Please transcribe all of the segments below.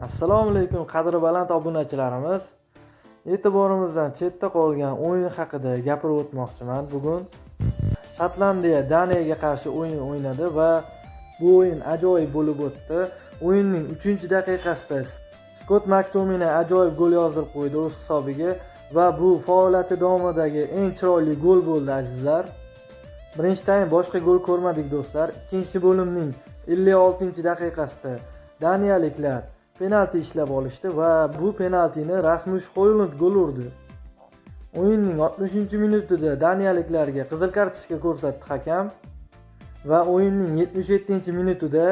Assalomu alaykum qadri baland obunachilarimiz. E'tiborimizdan chetda qolgan o'yin haqida gapirib o'tmoqchiman. Bugun Shotlandiya Daniyaga qarshi o'yin o'ynadi va bu o'yin ajoyib bo'lib o'tdi. O'yinning 3-daqiqasida Scott McTominay ajoyib gol yozdirib qo'ydi o'z hisobiga va bu faoliyati davomidagi eng chiroyli gol bo'ldi azizlar. Birinchi taym boshqa gol ko'rmadik do'stlar. Ikkinchi bo'limning 56-daqiqasida daniyaliklar penalti ishlab olishdi va bu penaltini Rasmus Højlund gol urdi. O'yinning 60-minutida daniyaliklarga qizil kartochka ko'rsatdi hakam va o'yinning 77-minutida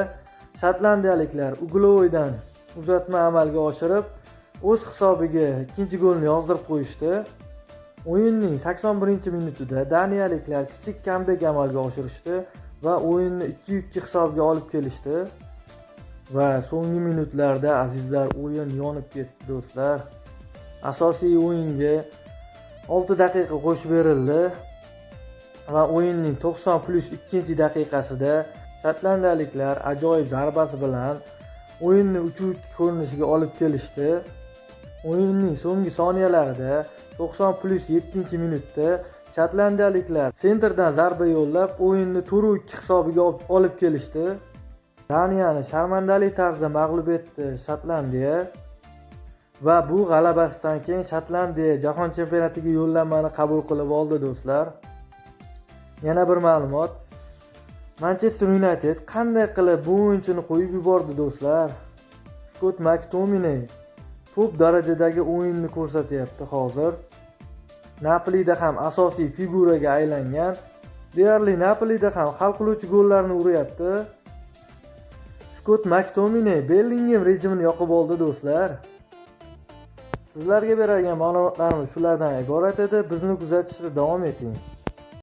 shotlandiyaliklar uglovoydan uzatma amalga oshirib o'z hisobiga ikkinchi golni yozdirib qo'yishdi. O'yinning 81-minutida daniyaliklar kichik kambek amalga oshirishdi va o'yinni 2-2 hisobga olib kelishdi. Va so'nggi minutlarda azizlar o'yin yonib ketdi do'stlar. Asosiy o'yinga 6 daqiqa qo'shib berildi va o'yinning 90+2-daqiqasida shotlandiyaliklar ajoyib zarbasi bilan o'yinni 3-2 ko'rinishiga olib kelishdi. O'yinning so'nggi soniyalarida 90+7-minutda shotlandiyaliklar sentrdan zarba yo'llab o'yinni 4-2 hisobiga olib kelishdi. Daniyani sharmandali tarzda mag'lub etdi Shotlandiya va bu g'alabasidan keyin Shotlandiya jahon chempionatiga yo'llanmani qabul qilib oldi do'stlar. Yana bir ma'lumot. Manchester United qanday qilib bu o'yinchini qo'yib yubordi do'stlar? Scott McTominay top darajadagi o'yinni ko'rsatyapti hozir. Napolida ham asosiy figuraga aylangan. Deyarli Napolida ham hal qiluvchi gollarni uryapti. Scott McTominay Bellingham rejimini yoqib oldi do'stlar. Sizlarga beradigan ma'lumotlarimiz shulardan iborat edi. Bizni kuzatishda davom eting.